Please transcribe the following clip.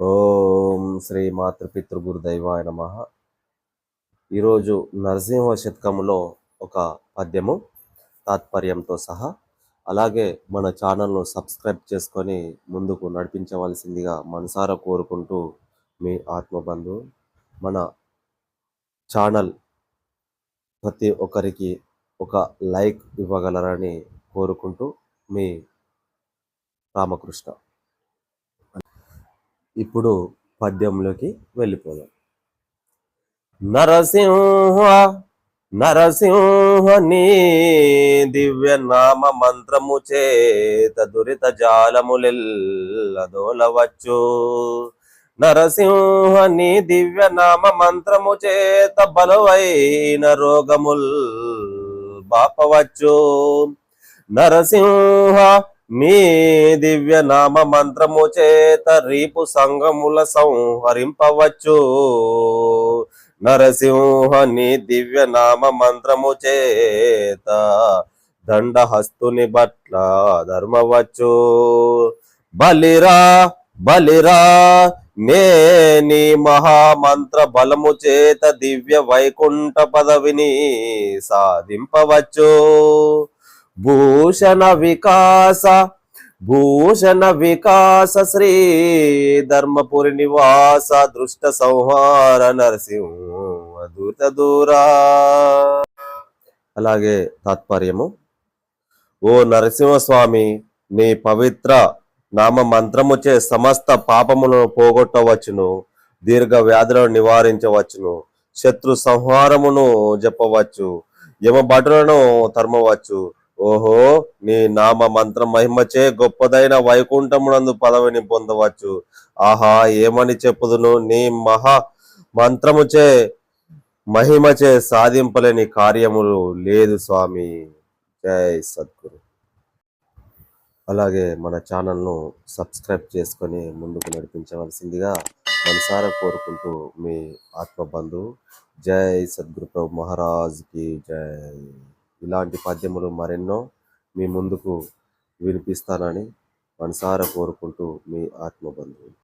ఓం శ్రీ మాతృపితృగురుదైవాయ నమః. ఈరోజు నరసింహ శతకములో ఒక పద్యము తాత్పర్యంతో సహా, అలాగే మన ఛానల్ను సబ్స్క్రైబ్ చేసుకొని ముందుకు నడిపించవలసిందిగా మనసారా కోరుకుంటూ మీ ఆత్మబంధు. మన ఛానల్ ప్రతి ఒక్కరికి ఒక లైక్ ఇవ్వగలరని కోరుకుంటూ మీ రామకృష్ణ. ఇప్పుడు పద్యంలోకి వెళ్ళిపోదాం. నరసింహ నరసింహ నీ దివ్య నామ మంత్రము చేత దురిత జాలములెల్లదోలవచ్చు. నరసింహ నీ దివ్య నామ మంత్రము చేత బలవైన రోగముల్ బాపవచ్చు. నరసింహ నీ దివ్య నామ మంత్రము చేత రీపు సంగముల సంహరింపవచ్చు. నరసింహ నీ దివ్య నామ మంత్రము చేత దండహస్తుని బట్ల ధర్మవచ్చు. బలిరా బలిరా నే నీ మహామంత్ర బలము చేత దివ్య వైకుంఠ పదవిని సాధింపవచ్చు. భూషణ వికాస శ్రీ ధర్మపురి నివాస దృష్ట సంహార నరసింహ దూత దూరా. అలాగే తాత్పర్యము. ఓ నరసింహస్వామి, నీ పవిత్ర నామ మంత్రముచే సమస్త పాపములను పోగొట్టవచ్చును, దీర్ఘ వ్యాధులను నివారించవచ్చును, శత్రు సంహారమును చెప్పవచ్చు, యమభటులను తరమవచ్చు. ఓహో, నీ నామ మంత్ర మహిమచే గొప్పదైన వైకుంఠమునందు పదవిని పొందవచ్చు. ఆహా, ఏమని చెప్పుదును, నీ మహా మంత్రముచే మహిమచే సాధింపలేని కార్యములు లేదు స్వామి. జై సద్గురు. అలాగే మన ఛానల్ను సబ్స్క్రైబ్ చేసుకొని ముందుకు నడిపించవలసిందిగా మనసారా కోరుకుంటూ మీ ఆత్మబంధు. జై సద్గురు ప్రభు మహారాజ్కి జై. ఇలాంటి పద్యములు మరెన్నో మీ ముందుకు వినిపిస్తానని మనసారా కోరుకుంటూ మీ ఆత్మబంధువు.